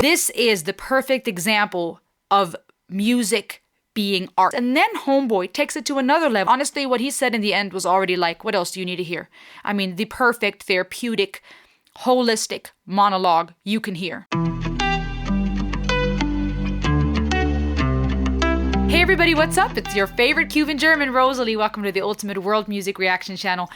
This is the perfect example of music being art. And then Homeboy takes it to another level. Honestly, what he said in the end was already like, what else do you need to hear? I mean, the perfect, therapeutic, holistic monologue you can hear. Hey everybody, what's up? It's your favorite Cuban German, Rosalie. Welcome to the Ultimate World Music Reaction Channel.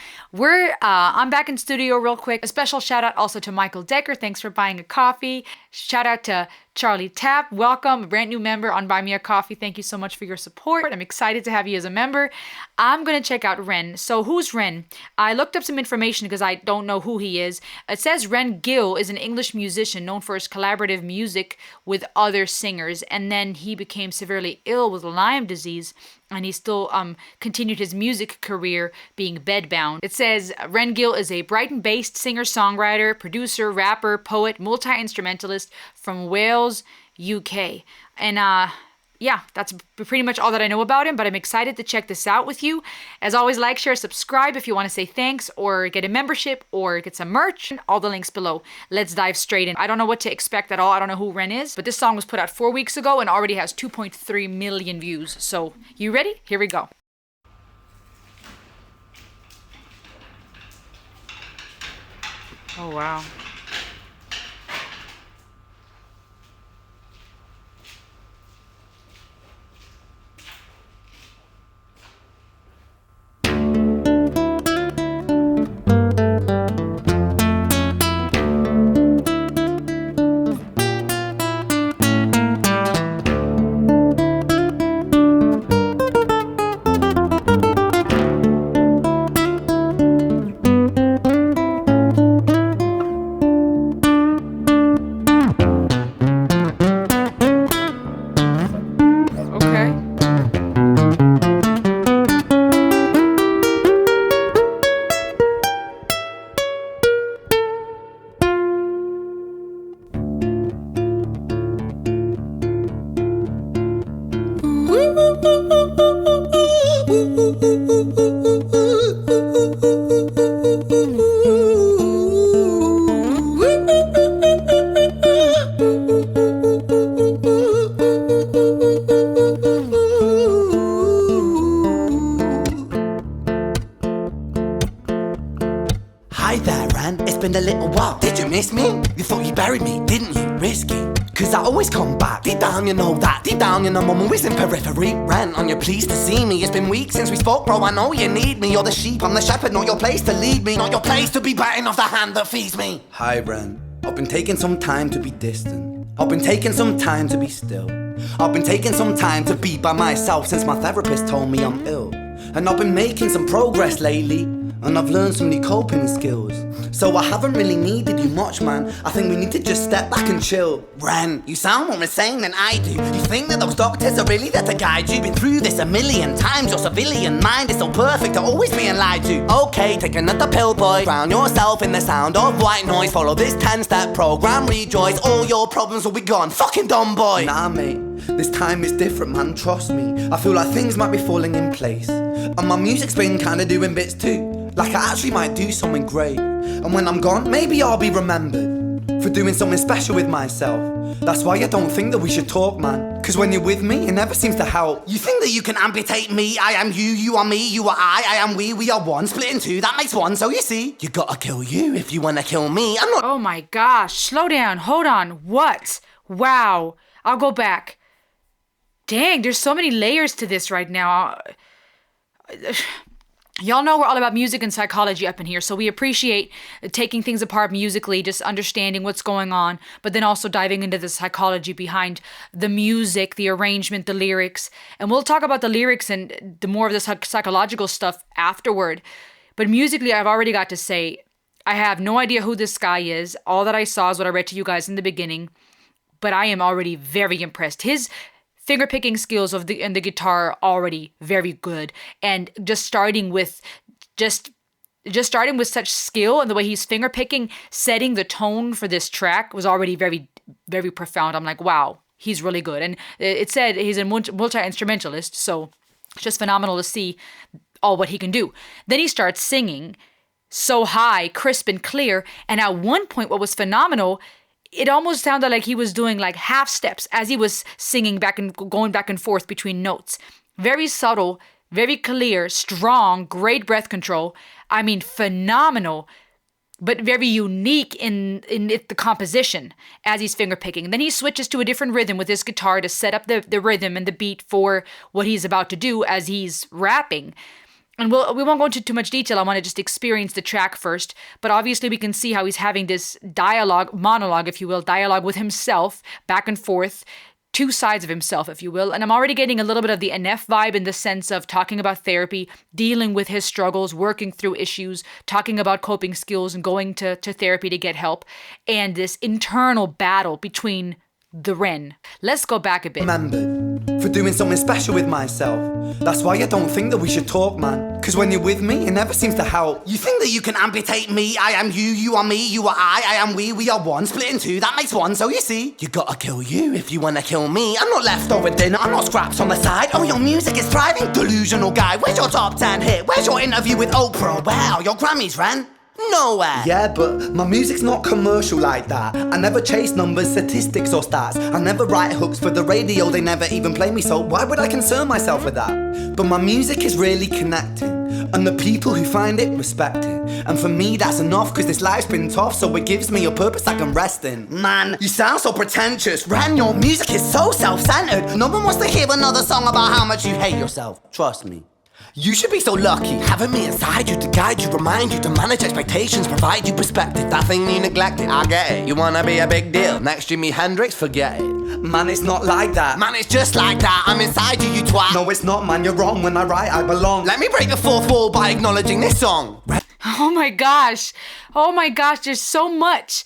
I'm back in studio real quick. A special shout out also to Michael Decker. Thanks for buying a coffee. Shout out to Charlie Tapp. Welcome, a brand new member on Buy Me a Coffee. Thank you so much for your support. I'm excited to have you as a member. I'm going to check out Ren. So who's Ren? I looked up some information because I don't know who he is. It says Ren Gill is an English musician known for his collaborative music with other singers. And then he became severely ill with Lyme disease. And he still continued his music career being bedbound. It says Ren Gill is a Brighton-based singer-songwriter, producer, rapper, poet, multi-instrumentalist from Wales, UK. And yeah, that's pretty much all that I know about him, but I'm excited to check this out with you. As always, like, share, subscribe if you want to say thanks or get a membership or get some merch. All the links below. Let's dive straight in. I don't know what to expect at all. I don't know who Ren is, but this song was put out 4 weeks ago and already has 2.3 million views. So, you ready? Here we go. Oh, wow. Hi there, Ren. It's been a little while. Did you miss me? You thought you buried me, didn't you? Risky. Cause I always come back. Deep down you know that. Deep down you know I'm always in periphery. Ren, are you pleased to see me? It's been weeks since we spoke, bro. I know you need me. You're the sheep, I'm the shepherd. Not your place to lead me. Not your place to be biting off the hand that feeds me. Hi, Ren. I've been taking some time to be distant. I've been taking some time to be still. I've been taking some time to be by myself since my therapist told me I'm ill. And I've been making some progress lately, and I've learned some new coping skills. So I haven't really needed you much, man. I think we need to just step back and chill. Ren, you sound more insane than I do. You think that those doctors are really there to guide you? Been through this a million times. Your civilian mind is so perfect to always being lied to. Okay, take another pill, boy. Drown yourself in the sound of white noise. Follow this 10-step program, rejoice. All your problems will be gone. Fucking dumb boy. Nah, mate. This time is different, man, trust me. I feel like things might be falling in place. And my music's been kinda doing bits too. Like I actually might do something great. And when I'm gone, maybe I'll be remembered for doing something special with myself. That's why I don't think that we should talk, man. Cause when you're with me, it never seems to help. You think that you can amputate me? I am you, you are me, you are I am we are one. Split in two, that makes one. So you see, you gotta kill you if you wanna kill me. I'm not. Oh my gosh, slow down, hold on, what? Wow, I'll go back. Dang, there's so many layers to this right now. Y'all know we're all about music and psychology up in here, so we appreciate taking things apart musically, just understanding what's going on, but then also diving into the psychology behind the music, the arrangement, the lyrics. And we'll talk about the lyrics and the more of the psychological stuff afterward. But musically, I've already got to say, I have no idea who this guy is. All that I saw is what I read to you guys in the beginning, but I am already very impressed. His finger-picking skills and the guitar are already very good, and just starting with such skill and the way he's finger-picking, setting the tone for this track was already very, very profound. I'm like, wow, he's really good. And it said he's a multi-instrumentalist, so it's just phenomenal to see all what he can do. Then he starts singing, so high, crisp and clear. And at one point, what was phenomenal, it almost sounded like he was doing like half steps as he was singing back and going back and forth between notes. Very subtle, very clear, strong, great breath control. I mean, phenomenal, but very unique in the composition as he's finger picking. Then he switches to a different rhythm with his guitar to set up the rhythm and the beat for what he's about to do as he's rapping. And we won't go into too much detail. I want to just experience the track first. But obviously we can see how he's having this monologue, if you will, dialogue with himself, back and forth, two sides of himself, if you will. And I'm already getting a little bit of the NF vibe in the sense of talking about therapy, dealing with his struggles, working through issues, talking about coping skills and going to therapy to get help. And this internal battle between the Ren. Let's go back a bit. Remembered for doing something special with myself. That's why I don't think that we should talk, man. Cause when you're with me, it never seems to help. You think that you can amputate me? I am you, you are me, you are I am we are one. Split in two, that makes one. So you see, you gotta kill you if you wanna kill me. I'm not leftover dinner, I'm not scraps on the side. Oh, your music is thriving, delusional guy. Where's your top 10 hit? Where's your interview with Oprah? Where are your Grammys, Ren? Nowhere. Yeah, but my music's not commercial like that. I never chase numbers, statistics or stats. I never write hooks for the radio, they never even play me, so why would I concern myself with that? But my music is really connecting, and the people who find it respect it. And for me that's enough, cause this life's been tough, so it gives me a purpose I can rest in. Man, you sound so pretentious. Ren, your music is so self-centered. No one wants to hear another song about how much you hate yourself. Trust me. You should be so lucky, having me inside you to guide you, remind you, to manage expectations, provide you perspective. That thing you neglected, I get it. You wanna be a big deal, next Jimi Hendrix, forget it. Man, it's not like that. Man, it's just like that. I'm inside you, you twat. No, it's not, man, you're wrong. When I write, I belong. Let me break the fourth wall by acknowledging this song. Oh my gosh, there's so much.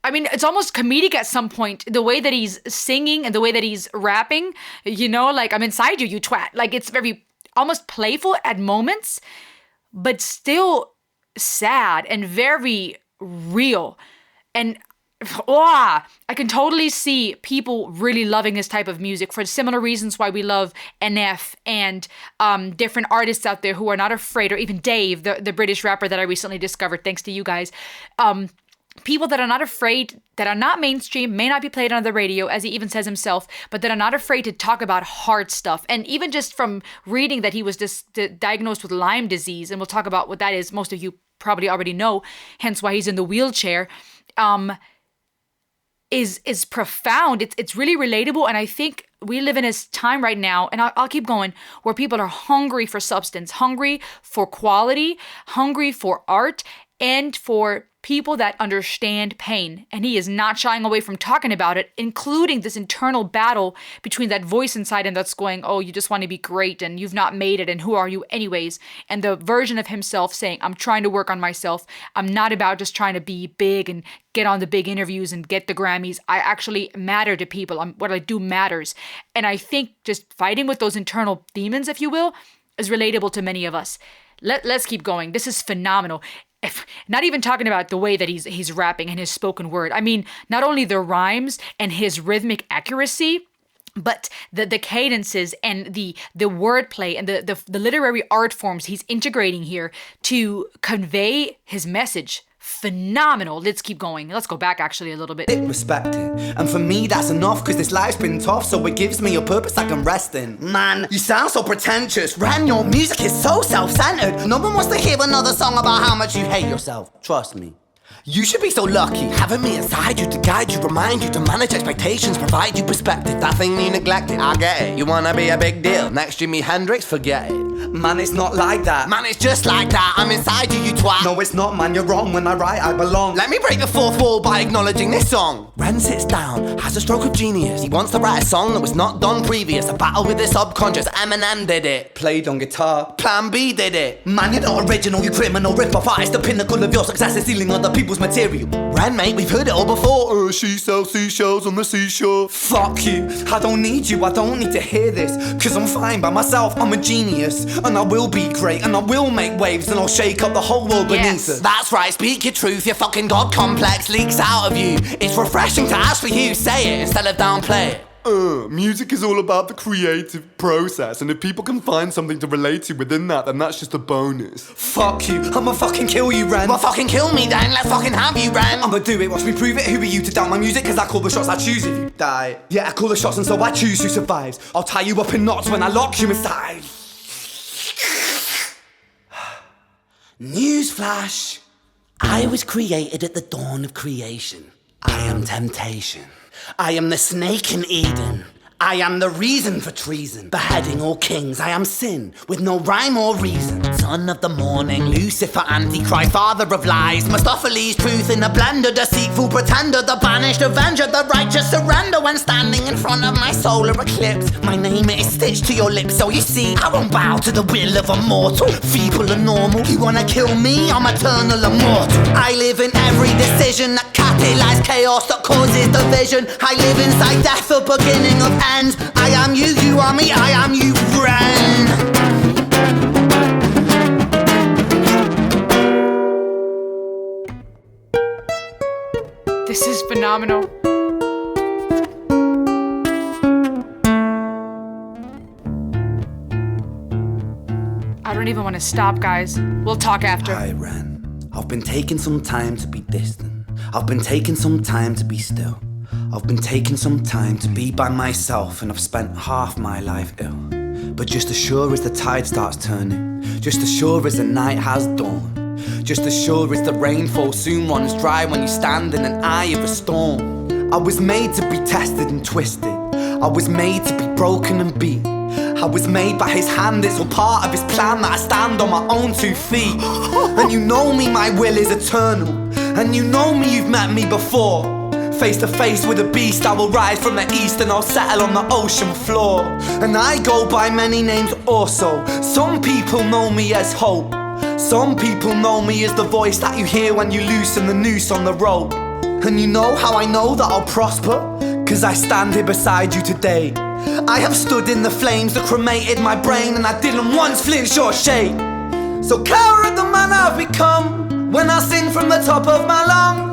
I mean, it's almost comedic at some point, the way that he's singing and the way that he's rapping, you know, like, I'm inside you, you twat. Like, it's very almost playful at moments, but still sad and very real. And I can totally see people really loving this type of music for similar reasons why we love NF and different artists out there who are not afraid, or even Dave, the British rapper that I recently discovered, thanks to you guys. People that are not afraid, that are not mainstream, may not be played on the radio, as he even says himself, but that are not afraid to talk about hard stuff. And even just from reading that he was diagnosed with Lyme disease, and we'll talk about what that is, most of you probably already know, hence why he's in the wheelchair, is profound. It's really relatable, and I think we live in a time right now, and I'll keep going, where people are hungry for substance, hungry for quality, hungry for art, and for people that understand pain. And he is not shying away from talking about it, including this internal battle between that voice inside him that's going, oh, you just want to be great and you've not made it and who are you anyways? And the version of himself saying, I'm trying to work on myself. I'm not about just trying to be big and get on the big interviews and get the Grammys. I actually matter to people. What I do matters. And I think just fighting with those internal demons, if you will, is relatable to many of us. Let's keep going. This is phenomenal. Not even talking about the way that he's rapping and his spoken word. I mean, not only the rhymes and his rhythmic accuracy, but the cadences and the wordplay and the literary art forms he's integrating here to convey his message. Phenomenal. Let's keep going. Let's go back actually a little bit. Respect it. And for me that's enough, cause this life's been tough, so it gives me a purpose I can rest in. Man, you sound so pretentious. Ren, your music is so self-centered. No one wants to hear another song about how much you hate yourself. Trust me. You should be so lucky, having me inside you to guide you, remind you, to manage expectations, provide you perspective. That thing you neglected, I get it. You wanna be a big deal, next Jimi Hendrix, forget it. Man, it's not like that. Man, it's just like that. I'm inside you, you twat. No, it's not, man, you're wrong. When I write, I belong. Let me break the fourth wall by acknowledging this song. Ren sits down, has a stroke of genius. He wants to write a song that was not done previous. A battle with the subconscious, Eminem did it. Played on guitar, Plan B did it. Man, you're not original, you criminal rip-off artist. The pinnacle of your success is stealing other people's material. Ren, mate, we've heard it all before. She sells seashells on the seashore. Fuck you, I don't need you, I don't need to hear this. Cause I'm fine by myself, I'm a genius. And I will be great, and I will make waves, and I'll shake up the whole world beneath us. That's right, speak your truth, your fucking God complex leaks out of you. It's refreshing to ask for you, say it instead of downplay it. Music is all about the creative process, and if people can find something to relate to within that, then that's just a bonus. Fuck you, I'ma fucking kill you, Ren. Well, fucking kill me then, let's fucking have you, Ren. I'ma do it, watch me prove it. Who are you to doubt my music? Cause I call the shots, I choose if you die. Yeah, I call the shots and so I choose who survives. I'll tie you up in knots when I lock you inside. Newsflash. I was created at the dawn of creation. I am temptation. I am the snake in Eden. I am the reason for treason, beheading all kings. I am sin, with no rhyme or reason. Son of the morning, Lucifer, Antichrist, father of lies. Mephistopheles, truth in a blender, deceitful pretender, the banished avenger, the righteous surrender. When standing in front of my solar eclipse, my name is stitched to your lips. So you see, I won't bow to the will of a mortal, feeble and normal. You wanna kill me? I'm eternal immortal. I live in every decision that catalyzes chaos, that causes division. I live inside death, the beginning of end. I am you, you are me, I am you, Ren. This is phenomenal. I don't even want to stop, guys. We'll talk after. Hi, Ren. I've been taking some time to be distant. I've been taking some time to be still. I've been taking some time to be by myself, and I've spent half my life ill. But just as sure as the tide starts turning, just as sure as the night has dawned, just as sure as the rainfall soon runs dry when you stand in an eye of a storm. I was made to be tested and twisted. I was made to be broken and beat. I was made by his hand, it's all part of his plan that I stand on my own 2 feet. And you know me, my will is eternal. And you know me, you've met me before. Face to face with a beast, I will rise from the east and I'll settle on the ocean floor. And I go by many names also. Some people know me as hope. Some people know me as the voice that you hear when you loosen the noose on the rope. And you know how I know that I'll prosper? Cause I stand here beside you today. I have stood in the flames that cremated my brain, and I didn't once flinch or shake. So cower at the man I've become when I sing from the top of my lungs.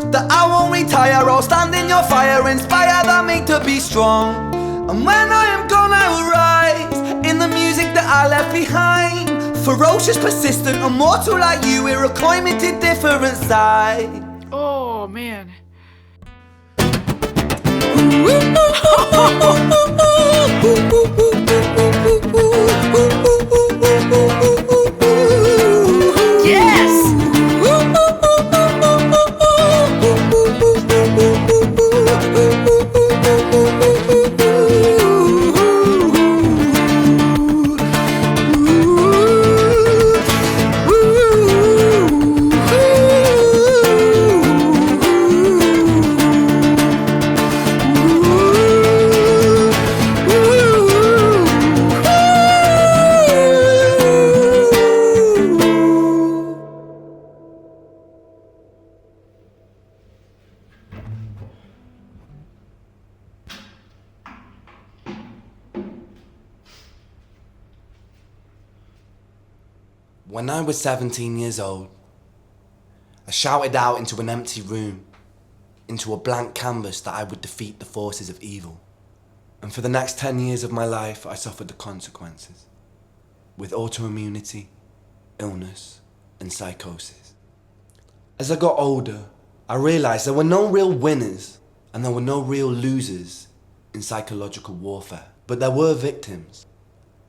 That I won't retire, I'll stand in your fire, inspire that me to be strong. And when I am gone I will rise in the music that I left behind. Ferocious, persistent, immortal like you, we're a climate different side. Oh, man. Yes! When I was 17 years old, I shouted out into an empty room, into a blank canvas, that I would defeat the forces of evil. And for the next 10 years of my life, I suffered the consequences, with autoimmunity, illness, and psychosis. As I got older, I realized there were no real winners and there were no real losers in psychological warfare, but there were victims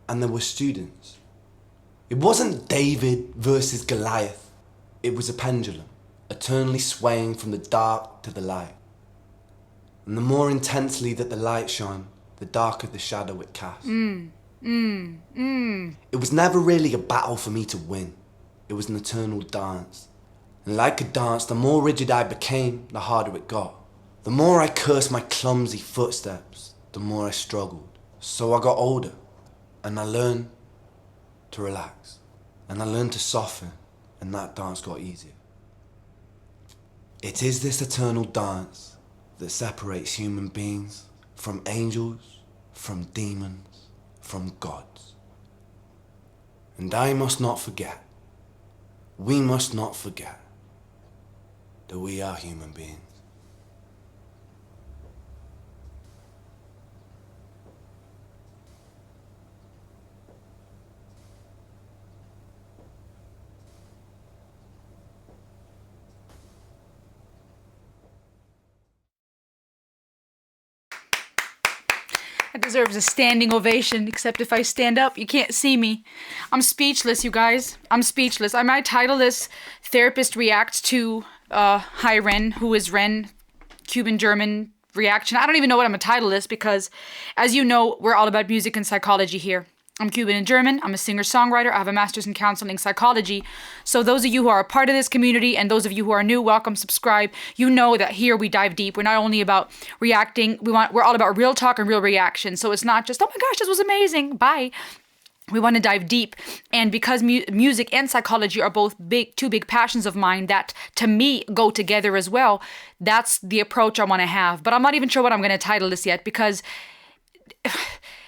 and there were students. It wasn't David versus Goliath. It was a pendulum, eternally swaying from the dark to the light. And the more intensely that the light shone, the darker the shadow it cast. It was never really a battle for me to win. It was an eternal dance. And like a dance, the more rigid I became, the harder it got. The more I cursed my clumsy footsteps, the more I struggled. So I got older, and I learned to relax, and I learned to soften, and that dance got easier. It is this eternal dance that separates human beings from angels, from demons, from gods. And I must not forget, we must not forget, that we are human beings. It deserves a standing ovation, except if I stand up, you can't see me. I'm speechless, you guys. I'm speechless. I might title this Therapist Reacts to Hi Ren, who is Ren, Cuban German reaction. I don't even know what I'm gonna title this because, as you know, we're all about music and psychology here. I'm Cuban and German. I'm a singer-songwriter. I have a master's in counseling psychology. So those of you who are a part of this community and those of you who are new, welcome, subscribe. You know that here we dive deep. We're not only about reacting, we're all about real talk and real reaction. So it's not just, oh my gosh, this was amazing, bye. We want to dive deep. And because music and psychology are both two big passions of mine that to me go together as well, that's the approach I want to have. But I'm not even sure what I'm going to title this yet because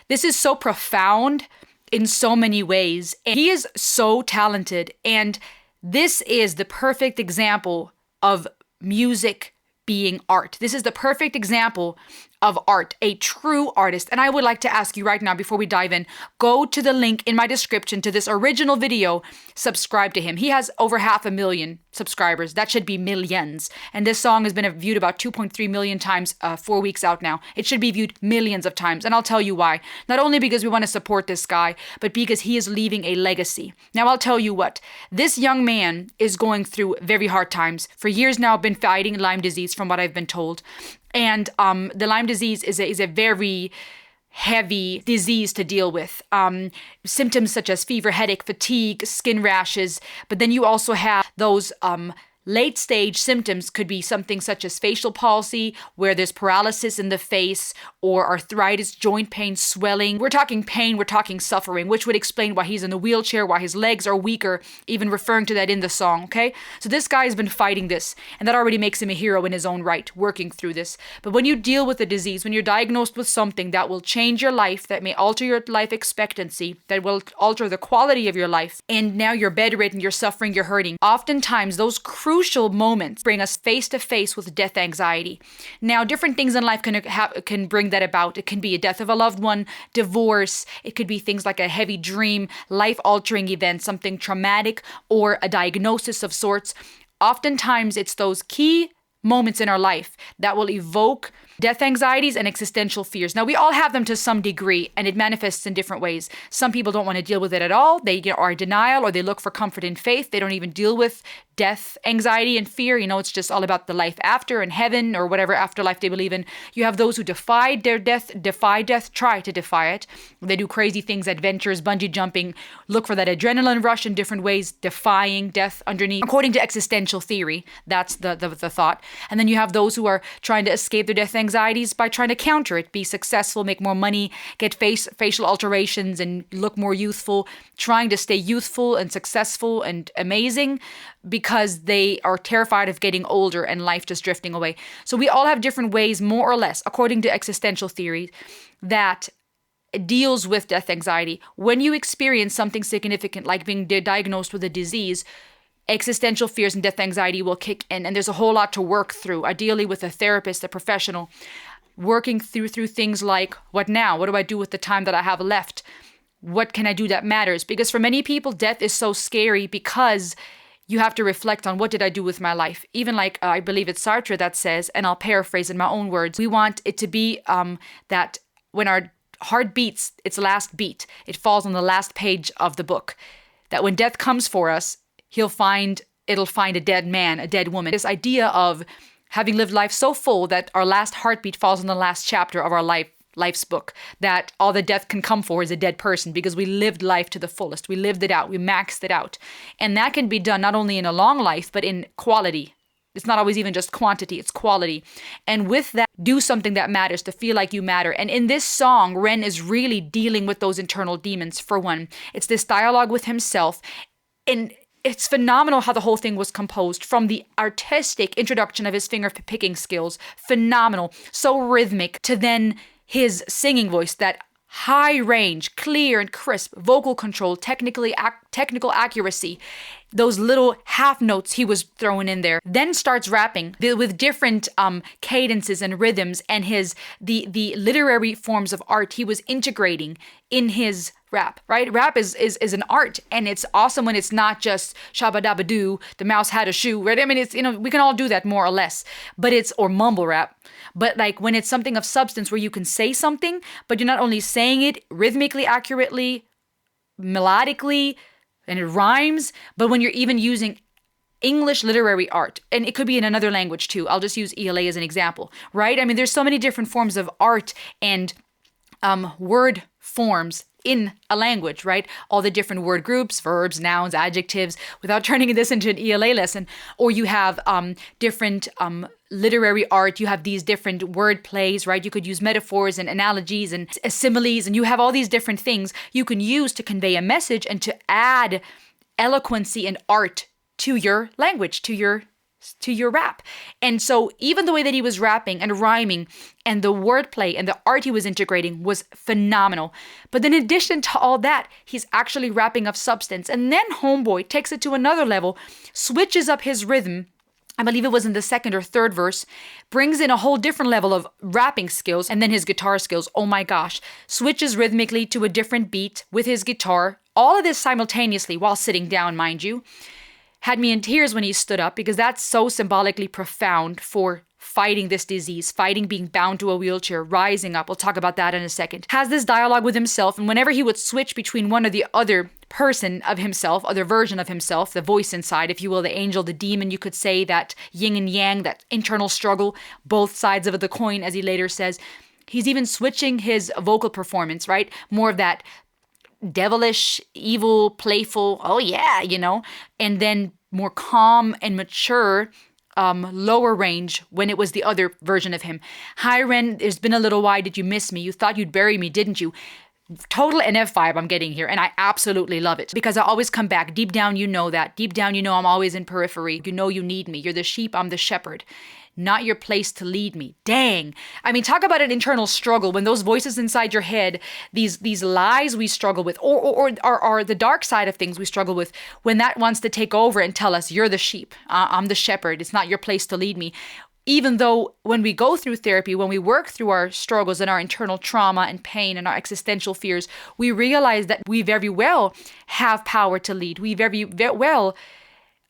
this is so profound in so many ways. And he is so talented. And this is the perfect example of music being art. This is the perfect example of art, a true artist. And I would like to ask you right now, before we dive in, go to the link in my description to this original video, subscribe to him. He has over 500,000 subscribers. That should be millions. And this song has been viewed about 2.3 million times, 4 weeks out now. It should be viewed millions of times. And I'll tell you why. Not only because we want to support this guy, but because he is leaving a legacy. Now, I'll tell you what, this young man is going through very hard times. For years now, been fighting Lyme disease, from what I've been told. And the Lyme disease is a very heavy disease to deal with. Symptoms such as fever, headache, fatigue, skin rashes. But then you also have those late stage symptoms could be something such as facial palsy, where there's paralysis in the face, or arthritis, joint pain, swelling. We're talking pain, we're talking suffering, which would explain why he's in the wheelchair, why his legs are weaker, even referring to that in the song, okay? So this guy has been fighting this, and that already makes him a hero in his own right, working through this. But when you deal with a disease, when you're diagnosed with something that will change your life, that may alter your life expectancy, that will alter the quality of your life, and now you're bedridden, you're suffering, you're hurting, oftentimes those crucial moments bring us face to face with death anxiety. Now, different things in life can bring that about. It can be a death of a loved one, divorce. It could be things like a heavy dream, life-altering event, something traumatic, or a diagnosis of sorts. Oftentimes, it's those key moments in our life that will evoke death anxieties and existential fears. Now, we all have them to some degree, and it manifests in different ways. Some people don't want to deal with it at all. They are in denial, or they look for comfort in faith. They don't even deal with death anxiety and fear. You know, it's just all about the life after and heaven or whatever afterlife they believe in. You have those who defy death, try to defy it. They do crazy things, adventures, bungee jumping, look for that adrenaline rush in different ways, defying death underneath. According to existential theory, that's the thought. And then you have those who are trying to escape their death anxieties by trying to counter it, be successful, make more money, get facial alterations and look more youthful, trying to stay youthful and successful and amazing because they are terrified of getting older and life just drifting away. So we all have different ways, more or less, according to existential theory, that deals with death anxiety. When you experience something significant like being diagnosed with a disease, existential fears and death anxiety will kick in, and there's a whole lot to work through, ideally with a therapist, a professional, working through things like, what now? What do I do with the time that I have left? What can I do that matters? Because for many people, death is so scary because you have to reflect on, what did I do with my life? Even like, I believe it's Sartre that says, and I'll paraphrase in my own words, we want it to be that when our heart beats its last beat, it falls on the last page of the book. That when death comes for us, it'll find a dead man, a dead woman. This idea of having lived life so full that our last heartbeat falls on the last chapter of our life's book, that all the death can come for is a dead person because we lived life to the fullest. We lived it out. We maxed it out. And that can be done not only in a long life, but in quality. It's not always even just quantity, it's quality. And with that, do something that matters, to feel like you matter. And in this song, Ren is really dealing with those internal demons, for one. It's this dialogue with himself. And it's phenomenal how the whole thing was composed, from the artistic introduction of his finger picking skills, phenomenal, so rhythmic, to then his singing voice, that high range, clear and crisp, vocal control, technical accuracy, those little half notes he was throwing in there. Then starts rapping with different cadences and rhythms, and the literary forms of art he was integrating in his rap, right? Rap is an art, and it's awesome when it's not just shabba dabba doo, the mouse had a shoe, right? I mean, it's, we can all do that more or less, but or mumble rap. But like when it's something of substance where you can say something, but you're not only saying it rhythmically accurately, melodically, and it rhymes, but when you're even using English literary art, and it could be in another language too. I'll just use ELA as an example, right? I mean, there's so many different forms of art and word forms in a language, right? All the different word groups, verbs, nouns, adjectives, without turning this into an ELA lesson. Or you have different literary art. You have these different word plays, right? You could use metaphors and analogies and similes, and you have all these different things you can use to convey a message and to add eloquency and art to your language, to your rap. And so even the way that he was rapping and rhyming and the wordplay and the art he was integrating was phenomenal. But then in addition to all that, he's actually rapping of substance. And then Homeboy takes it to another level, switches up his rhythm. I believe it was in the second or third verse, brings in a whole different level of rapping skills, and then his guitar skills, oh my gosh, switches rhythmically to a different beat with his guitar, all of this simultaneously while sitting down, mind you. Had me in tears when he stood up, because that's so symbolically profound for fighting this disease, fighting being bound to a wheelchair, rising up. We'll talk about that in a second. Has this dialogue with himself, and whenever he would switch between one or the other person of himself, other version of himself, the voice inside, if you will, the angel, the demon, you could say, that yin and yang, that internal struggle, both sides of the coin, as he later says. He's even switching his vocal performance, right? More of that devilish, evil, playful, oh yeah, and then more calm and mature, lower range when it was the other version of him. Hi Ren, it's been a little while. Did you miss me? You thought you'd bury me, didn't you? Total NF vibe I'm getting here, and I absolutely love it because I always come back. Deep down, you know that. Deep down, you know I'm always in periphery. You know you need me. You're the sheep, I'm the shepherd. Not your place to lead me. Dang. I mean, talk about an internal struggle when those voices inside your head, these lies we struggle with, or the dark side of things we struggle with, when that wants to take over and tell us, you're the sheep, I'm the shepherd, it's not your place to lead me. Even though when we go through therapy, when we work through our struggles and our internal trauma and pain and our existential fears, we realize that we very well have power to lead. We very well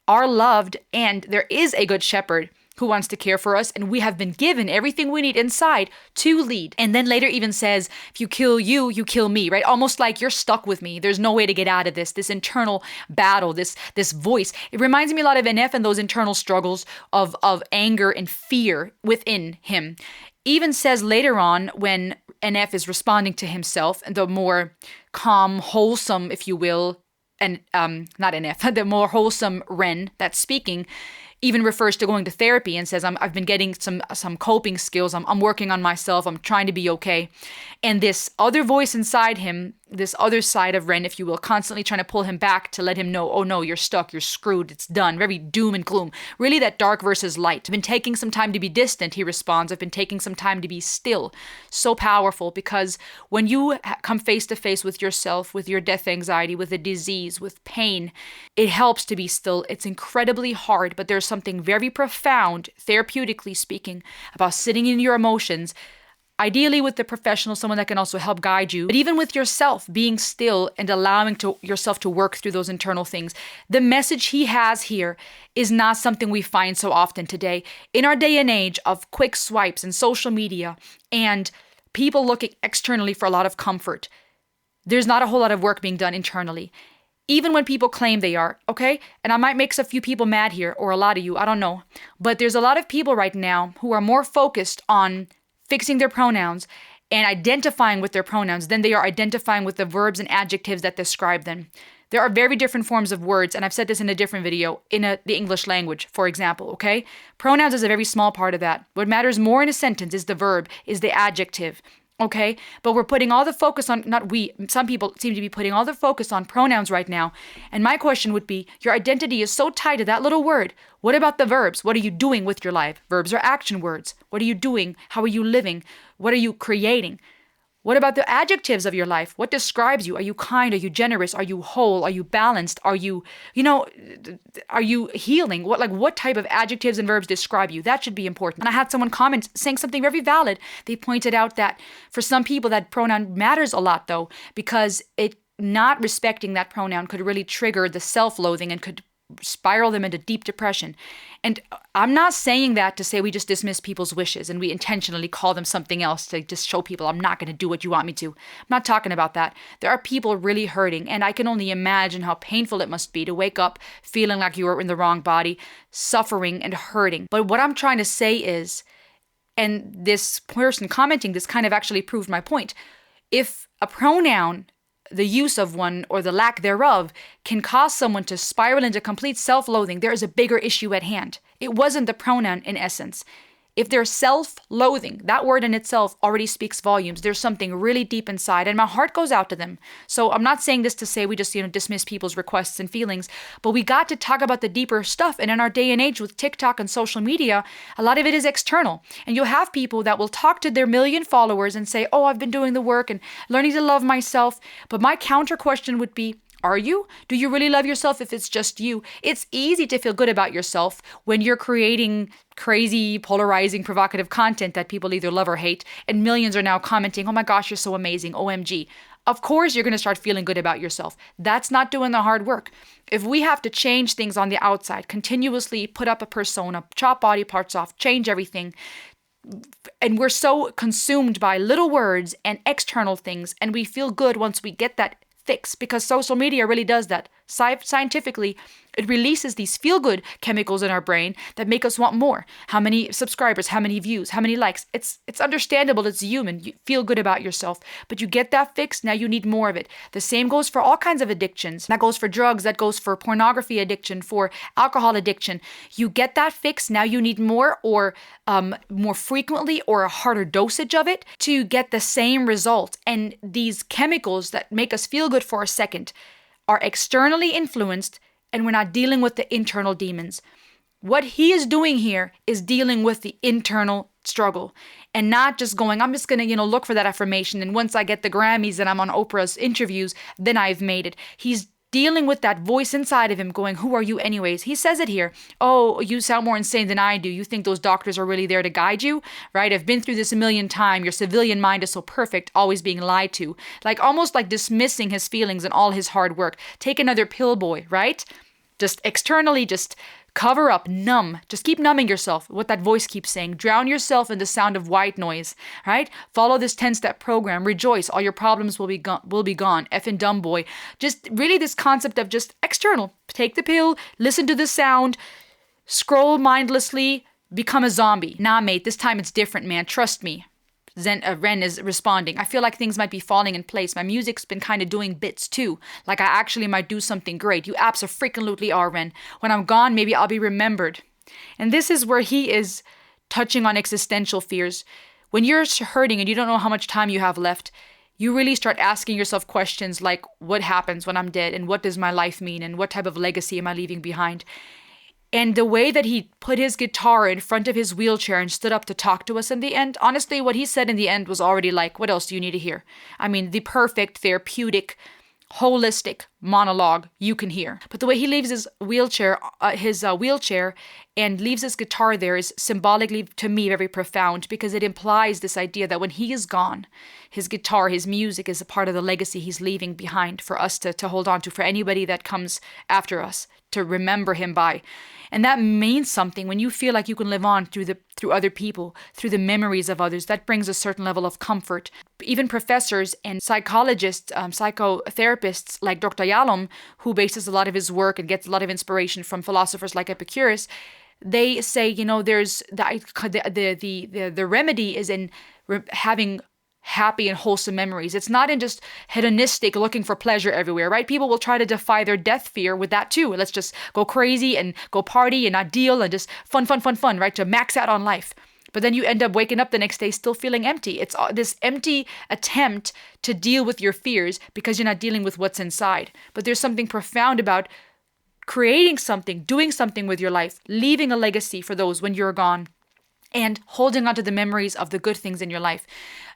are loved, and there is a good shepherd who wants to care for us, and we have been given everything we need inside to lead. And then later even says, if you kill you, you kill me, right? Almost like you're stuck with me. There's no way to get out of this internal battle, this voice. It reminds me a lot of NF and those internal struggles of anger and fear within him. Even says later on when NF is responding to himself, and the more calm, wholesome, if you will, and not NF, the more wholesome Ren that's speaking, even refers to going to therapy and says, I've been getting some coping skills. I'm working on myself. I'm trying to be okay. And this other voice inside him, this other side of Ren, if you will, constantly trying to pull him back to let him know, oh no, you're stuck, you're screwed, it's done. Very doom and gloom. Really that dark versus light. I've been taking some time to be distant, he responds. I've been taking some time to be still. So powerful, because when you come face to face with yourself, with your death anxiety, with a disease, with pain, it helps to be still. It's incredibly hard, but there's something very profound, therapeutically speaking, about sitting in your emotions, ideally with the professional, someone that can also help guide you, but even with yourself, being still and allowing yourself to work through those internal things. The message he has here is not something we find so often today. In our day and age of quick swipes and social media and people looking externally for a lot of comfort, there's not a whole lot of work being done internally. Even when people claim they are, okay? And I might make a few people mad here, or a lot of you, I don't know. But there's a lot of people right now who are more focused on fixing their pronouns and identifying with their pronouns than they are identifying with the verbs and adjectives that describe them. There are very different forms of words, and I've said this in a different video, in the English language, for example, okay? Pronouns is a very small part of that. What matters more in a sentence is the verb, is the adjective. Okay, but we're putting all the focus on, not we, some people seem to be putting all the focus on pronouns right now. And my question would be, your identity is so tied to that little word. What about the verbs? What are you doing with your life? Verbs are action words. What are you doing? How are you living? What are you creating? What about the adjectives of your life? What describes you? Are you kind? Are you generous? Are you whole? Are you balanced? Are you, are you healing? What type of adjectives and verbs describe you? That should be important. And I had someone comment saying something very valid. They pointed out that for some people that pronoun matters a lot though, because it not respecting that pronoun could really trigger the self-loathing and could spiral them into deep depression. And I'm not saying that to say we just dismiss people's wishes and we intentionally call them something else to just show people I'm not going to do what you want me to. I'm not talking about that. There are people really hurting, and I can only imagine how painful it must be to wake up feeling like you are in the wrong body, suffering and hurting. But what I'm trying to say is, and this person commenting this kind of actually proved my point, if a pronoun, the use of one or the lack thereof, can cause someone to spiral into complete self-loathing, there is a bigger issue at hand. It wasn't the pronoun in essence. If they're self-loathing, that word in itself already speaks volumes. There's something really deep inside, and my heart goes out to them. So I'm not saying this to say we just, dismiss people's requests and feelings, but we got to talk about the deeper stuff. And in our day and age with TikTok and social media, a lot of it is external. And you'll have people that will talk to their million followers and say, oh, I've been doing the work and learning to love myself. But my counter question would be, are you? Do you really love yourself if it's just you? It's easy to feel good about yourself when you're creating crazy, polarizing, provocative content that people either love or hate, and millions are now commenting, oh my gosh, you're so amazing, OMG. Of course you're going to start feeling good about yourself. That's not doing the hard work. If we have to change things on the outside, continuously put up a persona, chop body parts off, change everything, and we're so consumed by little words and external things, and we feel good once we get that fix, because social media really does that. Scientifically, it releases these feel-good chemicals in our brain that make us want more. How many subscribers, how many views, how many likes. It's understandable, it's human. You feel good about yourself, but you get that fix, now you need more of it. The same goes for all kinds of addictions. That goes for drugs, that goes for pornography addiction, for alcohol addiction. You get that fix, now you need more, or more frequently, or a harder dosage of it to get the same result. And these chemicals that make us feel good for a second are externally influenced, and we're not dealing with the internal demons. What he is doing here is dealing with the internal struggle and not just going, I'm just going to, look for that affirmation. And once I get the Grammys and I'm on Oprah's interviews, then I've made it. He's dealing with that voice inside of him going, who are you anyways? He says it here. Oh, you sound more insane than I do. You think those doctors are really there to guide you, right? I've been through this a million times. Your civilian mind is so perfect, always being lied to. Almost like dismissing his feelings and all his hard work. Take another pill, boy, right? Just externally, just cover up, numb. Just keep numbing yourself, what that voice keeps saying. Drown yourself in the sound of white noise, right? Follow this 10-step program. Rejoice. All your problems will be gone. Effing dumb boy. Just really this concept of just external. Take the pill, listen to the sound, scroll mindlessly, become a zombie. Nah, mate, this time it's different, man. Trust me. Ren is responding. I feel like things might be falling in place. My music's been kind of doing bits too. Like I actually might do something great. You abso-freaking-lutely are, Ren. When I'm gone, maybe I'll be remembered. And this is where he is touching on existential fears. When you're hurting and you don't know how much time you have left, you really start asking yourself questions like, what happens when I'm dead? And what does my life mean? And what type of legacy am I leaving behind? And the way that he put his guitar in front of his wheelchair and stood up to talk to us in the end, honestly, what he said in the end was already like, what else do you need to hear? I mean, the perfect, therapeutic, holistic monologue you can hear. But the way he leaves his wheelchair and leaves his guitar there is symbolically, to me, very profound, because it implies this idea that when he is gone, his guitar, his music is a part of the legacy he's leaving behind for us to hold on to, for anybody that comes after us, to remember him by. And that means something. When you feel like you can live on through other people, through the memories of others, that brings a certain level of comfort. Even professors and psychologists, psychotherapists like Dr. Yalom, who bases a lot of his work and gets a lot of inspiration from philosophers like Epicurus, they say, there's the remedy is in having happy and wholesome memories. It's not in just hedonistic looking for pleasure everywhere, right? People will try to defy their death fear with that too. Let's just go crazy and go party and not deal and just fun, right? To max out on life. But then you end up waking up the next day still feeling empty. It's this empty attempt to deal with your fears because you're not dealing with what's inside. But there's something profound about creating something, doing something with your life, leaving a legacy for those when you're gone, and holding on to the memories of the good things in your life.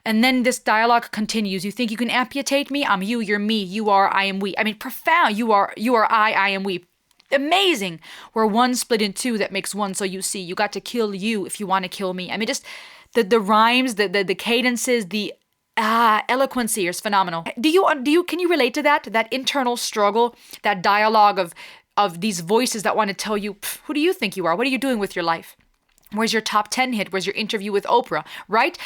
And then this dialogue continues. You think you can amputate me? I'm you, you're me, you are, I am we. I mean, profound. You are I am we. Amazing. We're one split in two that makes one, so you see. You got to kill you if you want to kill me. I mean, just the rhymes, the cadences, the eloquency is phenomenal. Can you relate to that internal struggle, that dialogue of these voices that want to tell you, who do you think you are? What are you doing with your life? Where's your top 10 hit? Where's your interview with Oprah? Right?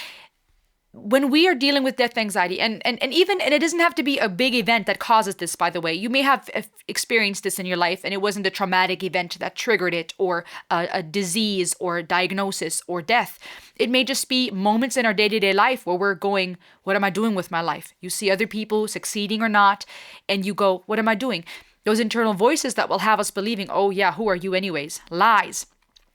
When we are dealing with death anxiety, and it doesn't have to be a big event that causes this, by the way. You may have experienced this in your life and it wasn't a traumatic event that triggered it, or a disease or a diagnosis or death. It may just be moments in our day-to-day life where we're going, what am I doing with my life? You see other people succeeding or not, and you go, what am I doing? Those internal voices that will have us believing, oh yeah, who are you anyways? Lies.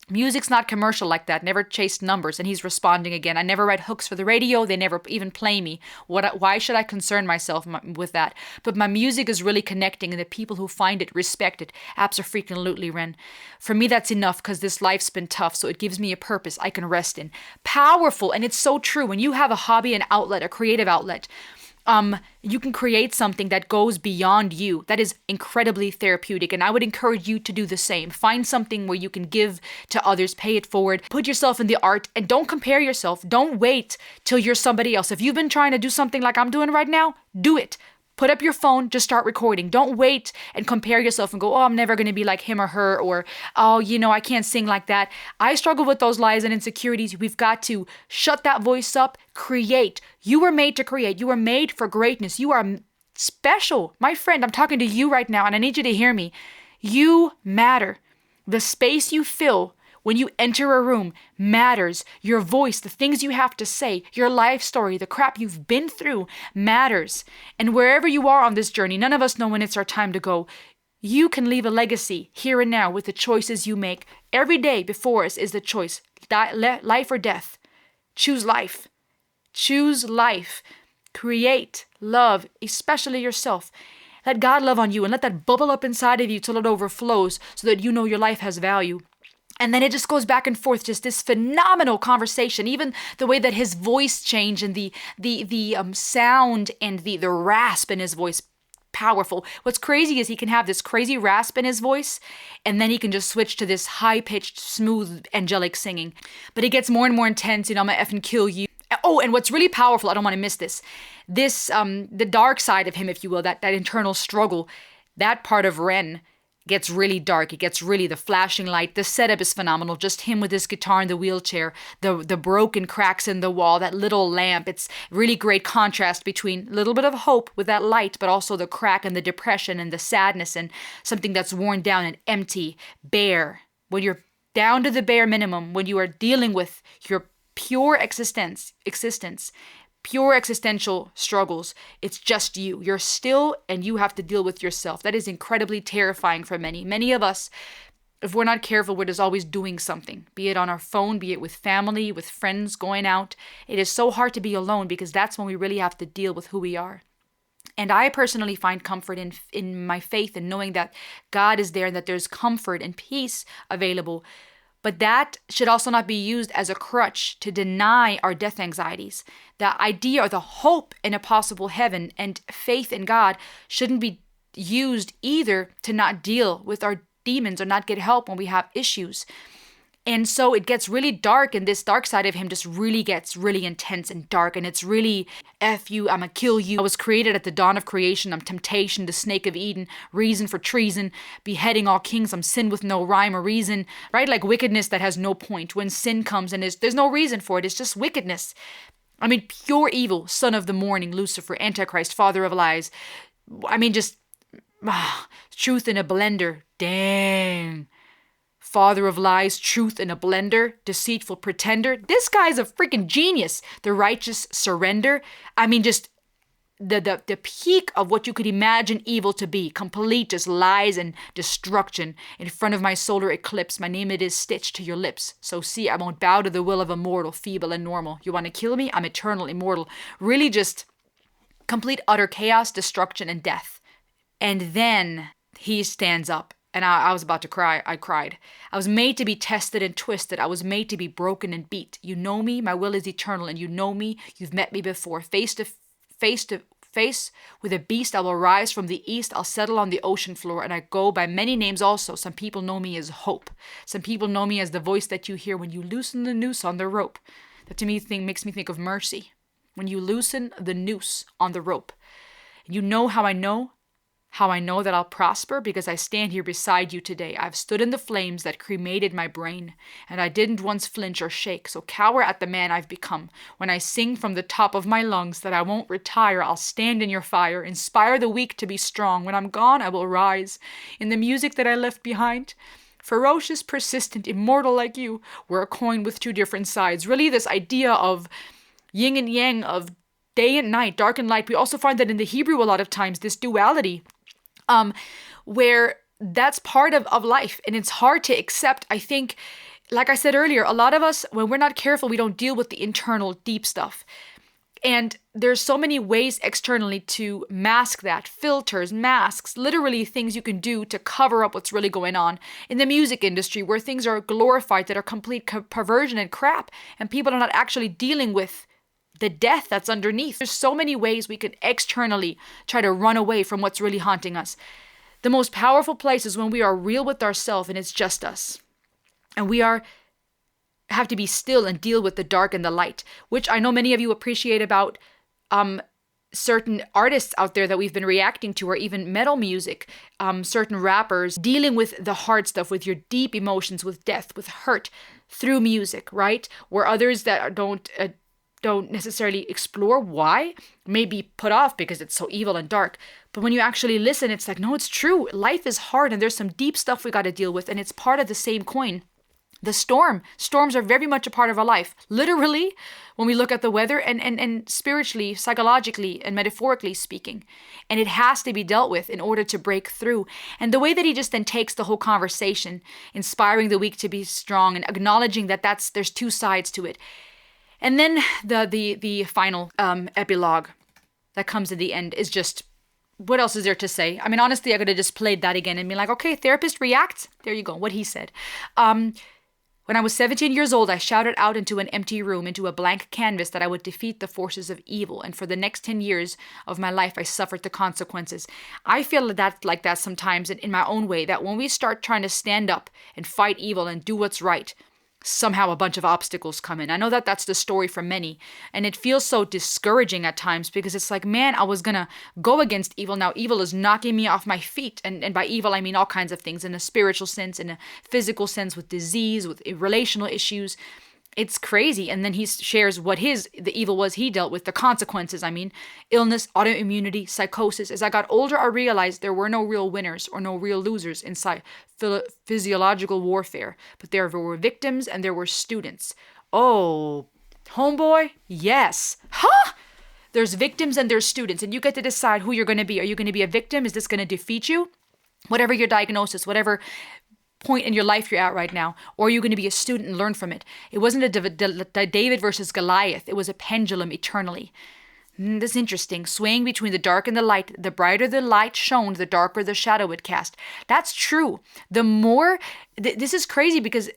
Music's not commercial like that. Never chased numbers. And he's responding again. I never write hooks for the radio. They never even play me. Why should I concern myself with that? But my music is really connecting, and the people who find it respect it. Absolutely, Ren. For me, that's enough, because this life's been tough. So it gives me a purpose I can rest in. Powerful. And it's so true. When you have a hobby, an outlet, a creative outlet, you can create something that goes beyond you. That is incredibly therapeutic. And I would encourage you to do the same. Find something where you can give to others, pay it forward, put yourself in the art, and don't compare yourself. Don't wait till you're somebody else. If you've been trying to do something like I'm doing right now, do it. Put up your phone, just start recording. Don't wait and compare yourself and go, oh, I'm never going to be like him or her, or, oh, I can't sing like that. I struggle with those lies and insecurities. We've got to shut that voice up, create. You were made to create. You were made for greatness. You are special. My friend, I'm talking to you right now, and I need you to hear me. You matter. The space you fill when you enter a room matters. Your voice, the things you have to say, your life story, the crap you've been through matters. And wherever you are on this journey, none of us know when it's our time to go. You can leave a legacy here and now with the choices you make. Every day before us is the choice, life or death. Choose life. Choose life. Create, love, especially yourself. Let God love on you, and let that bubble up inside of you till it overflows, so that you know your life has value. And then it just goes back and forth, just this phenomenal conversation. Even the way that his voice changed, and the sound and the rasp in his voice, powerful. What's crazy is he can have this crazy rasp in his voice, and then he can just switch to this high-pitched, smooth, angelic singing. But it gets more and more intense. I'm gonna effing kill you. Oh, and what's really powerful, I don't want to miss this. The dark side of him, if you will, that internal struggle, that part of Ren gets really dark. It gets really, the flashing light. The setup is phenomenal. Just him with his guitar in the wheelchair, the broken cracks in the wall, that little lamp. It's really great contrast between a little bit of hope with that light, but also the crack and the depression and the sadness, and something that's worn down and empty, bare. When you're down to the bare minimum, when you are dealing with your pure existence, pure existential struggles, it's just you. You're still, and you have to deal with yourself. That is incredibly terrifying for many. Many of us, if we're not careful, we're just always doing something, be it on our phone, be it with family, with friends, going out. It is so hard to be alone, because that's when we really have to deal with who we are. And I personally find comfort in my faith, and knowing that God is there and that there's comfort and peace available. But that should also not be used as a crutch to deny our death anxieties. The idea, or the hope in a possible heaven and faith in God, shouldn't be used either to not deal with our demons or not get help when we have issues. And so it gets really dark, and this dark side of him just really gets really intense and dark. And it's really, F you, I'ma kill you. I was created at the dawn of creation. I'm temptation, the snake of Eden, reason for treason, beheading all kings. I'm sin with no rhyme or reason, right? Like wickedness that has no point. When sin comes and there's no reason for it, it's just wickedness. I mean, pure evil, son of the morning, Lucifer, Antichrist, father of lies. I mean, just truth in a blender. Dang. Father of lies, truth in a blender, deceitful pretender. This guy's a freaking genius. The righteous surrender. I mean, just the peak of what you could imagine evil to be. Complete just lies and destruction. In front of my solar eclipse, my name it is stitched to your lips. So see, I won't bow to the will of a mortal, feeble and normal. You want to kill me? I'm eternal, immortal. Really just complete utter chaos, destruction, and death. And then he stands up. And I was about to cry. I cried. I was made to be tested and twisted. I was made to be broken and beat. You know me. My will is eternal. And you know me. You've met me before. Face to face with a beast, I will rise from the east. I'll settle on the ocean floor. And I go by many names also. Some people know me as hope. Some people know me as the voice that you hear when you loosen the noose on the rope. That to me makes me think of mercy. when you loosen the noose on the rope. You know how I know? How I know that I'll prosper? Because I stand here beside you today. I've stood in the flames that cremated my brain, and I didn't once flinch or shake, so cower at the man I've become. When I sing from the top of my lungs that I won't retire, I'll stand in your fire, inspire the weak to be strong. When I'm gone, I will rise in the music that I left behind. Ferocious, persistent, immortal like you, we're a coin with two different sides. Really, this idea of yin and yang, of day and night, dark and light. We also find that in the Hebrew a lot of times, this duality, where that's part of life, and it's hard to accept. I think, like I said earlier, a lot of us, when we're not careful, we don't deal with the internal deep stuff. And there's so many ways externally to mask that. Filters, masks, literally things you can do to cover up what's really going on. In the music industry, where things are glorified that are complete perversion and crap, and people are not actually dealing with the death that's underneath. There's so many ways we can externally try to run away from what's really haunting us. The most powerful place is when we are real with ourselves and it's just us. And we have to be still and deal with the dark and the light, which I know many of you appreciate about certain artists out there that we've been reacting to, or even metal music, certain rappers dealing with the hard stuff, with your deep emotions, with death, with hurt through music, right? Where others that don't necessarily explore why, may be put off because it's so evil and dark. But when you actually listen, it's like, no, it's true. Life is hard and there's some deep stuff we got to deal with, and it's part of the same coin. The storms are very much a part of our life. Literally, when we look at the weather, and spiritually, psychologically, and metaphorically speaking. And it has to be dealt with in order to break through. And the way that he just then takes the whole conversation, inspiring the weak to be strong and acknowledging that there's two sides to it. And then the final epilogue that comes at the end is just, what else is there to say? I mean, honestly, I could have just played that again and be like, okay, therapist reacts. There you go, what he said. When I was 17 years old, I shouted out into an empty room, into a blank canvas, that I would defeat the forces of evil. And for the next 10 years of my life, I suffered the consequences. I feel like that sometimes in my own way, that when we start trying to stand up and fight evil and do what's right, somehow a bunch of obstacles come in. I know that that's the story for many, and it feels so discouraging at times, because it's like, man, I was gonna go against evil. Now evil is knocking me off my feet, and by evil I mean all kinds of things, in a spiritual sense, in a physical sense, with disease, with relational issues. It's crazy. And then he shares what the evil was he dealt with, the consequences. I mean, illness, autoimmunity, psychosis. As I got older, I realized there were no real winners or no real losers in physiological warfare, but there were victims and there were students. Oh, homeboy, yes. Huh? There's victims and there's students, and you get to decide who you're going to be. Are you going to be a victim? Is this going to defeat you? Whatever your diagnosis, whatever point in your life you're at right now, or are you going to be a student and learn from it? It wasn't a David versus Goliath. It was a pendulum eternally. That's interesting. Swaying between the dark and the light. The brighter the light shone, the darker the shadow it cast. That's true. The more, this is crazy, because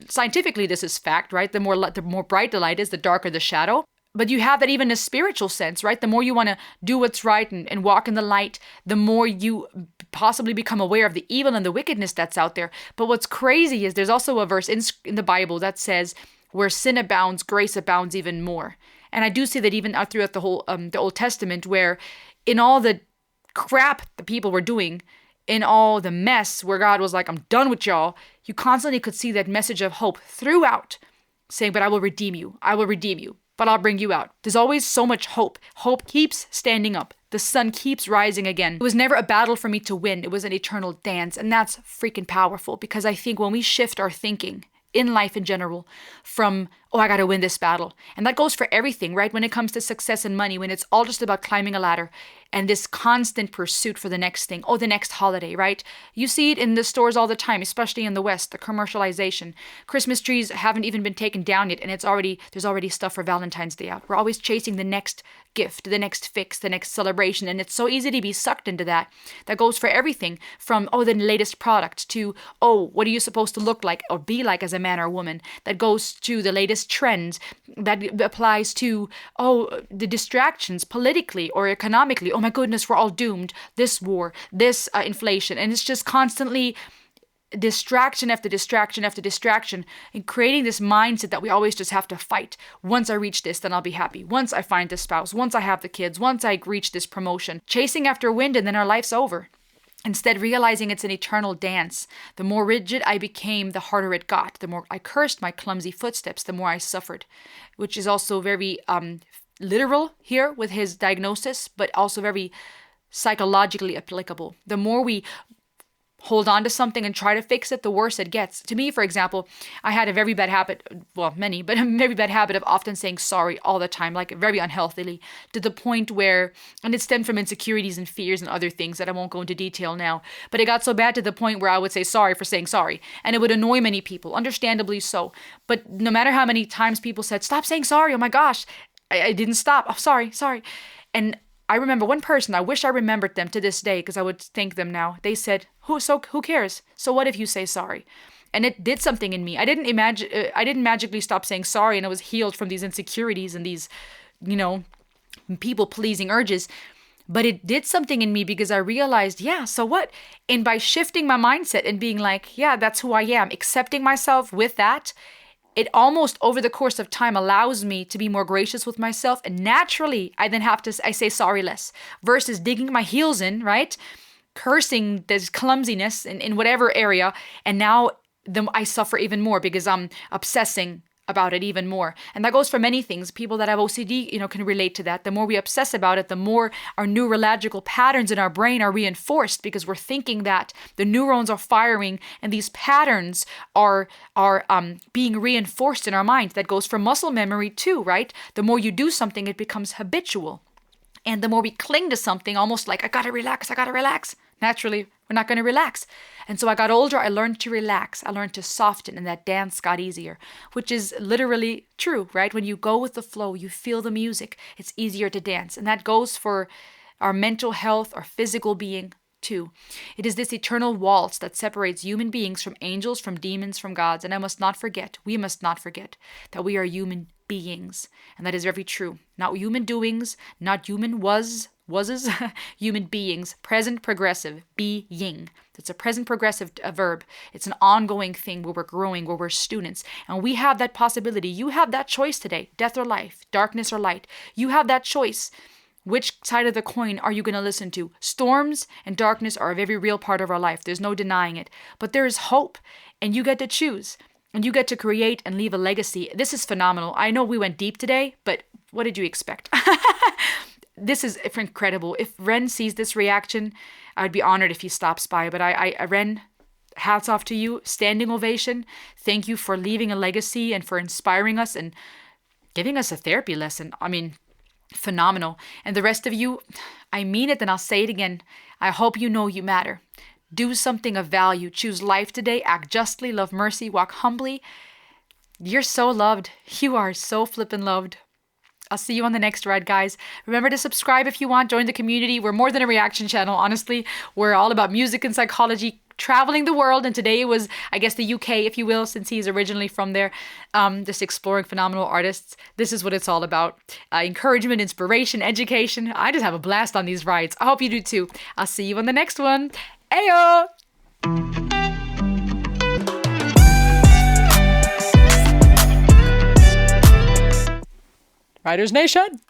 scientifically this is fact, right? The more bright the light is, the darker the shadow. But you have that even in a spiritual sense, right? The more you want to do what's right and walk in the light, the more you possibly become aware of the evil and the wickedness that's out there. But what's crazy is there's also a verse in the Bible that says, where sin abounds, grace abounds even more. And I do see that even throughout the whole the Old Testament, where in all the crap the people were doing, in all the mess where God was like, I'm done with y'all, you constantly could see that message of hope throughout, saying, but I will redeem you. I will redeem you. But I'll bring you out. There's always so much hope. Hope keeps standing up. The sun keeps rising again. It was never a battle for me to win. It was an eternal dance. And that's freaking powerful, because I think when we shift our thinking in life in general from, oh, I got to win this battle. And that goes for everything, right? When it comes to success and money, when it's all just about climbing a ladder and this constant pursuit for the next thing, oh, the next holiday, right? You see it in the stores all the time, especially in the West, the commercialization. Christmas trees haven't even been taken down yet, and there's already stuff for Valentine's Day out. We're always chasing the next gift, the next fix, the next celebration, and it's so easy to be sucked into that. That goes for everything from, oh, the latest product to, oh, what are you supposed to look like or be like as a man or woman? That goes to the latest trends, that applies to, oh, the distractions politically or economically. Oh my goodness, we're all doomed. This war, this inflation. And it's just constantly distraction after distraction after distraction, and creating this mindset that we always just have to fight. Once I reach this, then I'll be happy. Once I find this spouse, once I have the kids, once I reach this promotion, chasing after wind, and then our life's over. Instead, realizing it's an eternal dance. The more rigid I became, the harder it got. The more I cursed my clumsy footsteps, the more I suffered, which is also very literal here with his diagnosis, but also very psychologically applicable. The more we hold on to something and try to fix it, the worse it gets. To me, for example, I had a very bad habit, well, many, but a very bad habit of often saying sorry all the time, like very unhealthily, to the point where, and it stemmed from insecurities and fears and other things that I won't go into detail now, but it got so bad to the point where I would say sorry for saying sorry, and it would annoy many people, understandably so. But no matter how many times people said, stop saying sorry, oh my gosh, I didn't stop, oh, sorry. And I remember one person, I wish I remembered them to this day because I would thank them now. They said, who cares? So what if you say sorry? And it did something in me. I didn't magically stop saying sorry and I was healed from these insecurities and these, people-pleasing urges. But it did something in me because I realized, yeah, so what? And by shifting my mindset and being like, yeah, that's who I am, accepting myself with that, it almost over the course of time allows me to be more gracious with myself. And naturally, I say sorry less versus digging my heels in, right? Cursing this clumsiness in whatever area. And now I suffer even more because I'm obsessing about it even more. And that goes for many things. People that have OCD, can relate to that. The more we obsess about it, the more our neurological patterns in our brain are reinforced because we're thinking that the neurons are firing and these patterns are being reinforced in our mind. That goes for muscle memory too, right? The more you do something, it becomes habitual. And the more we cling to something, almost like, I gotta relax. Naturally, we're not going to relax. And so I got older, I learned to relax. I learned to soften, and that dance got easier, which is literally true, right? When you go with the flow, you feel the music, it's easier to dance. And that goes for our mental health, our physical being too. It is this eternal waltz that separates human beings from angels, from demons, from gods. And we must not forget that we are human beings. And that is very true. Not human doings, not human wases, human beings, present progressive, being. It's a present progressive verb. It's an ongoing thing where we're growing, where we're students. And we have that possibility. You have that choice today, death or life, darkness or light. You have that choice. Which side of the coin are you going to listen to? Storms and darkness are a very real part of our life. There's no denying it. But there is hope, and you get to choose. And you get to create and leave a legacy. This is phenomenal. I know we went deep today, but what did you expect? This is incredible. If Ren sees this reaction, I'd be honored if he stops by. But Ren, hats off to you. Standing ovation. Thank you for leaving a legacy and for inspiring us and giving us a therapy lesson. I mean, phenomenal. And the rest of you, I mean it, and I'll say it again. I hope you know you matter. Do something of value. Choose life today. Act justly. Love mercy. Walk humbly. You're so loved. You are so flippin' loved. I'll see you on the next ride, guys. Remember to subscribe if you want. Join the community. We're more than a reaction channel, honestly. We're all about music and psychology, traveling the world. And today it was, I guess, the UK, if you will, since he's originally from there. Just exploring phenomenal artists. This is what it's all about. Encouragement, inspiration, education. I just have a blast on these rides. I hope you do too. I'll see you on the next one. Ayo! Riders Nation!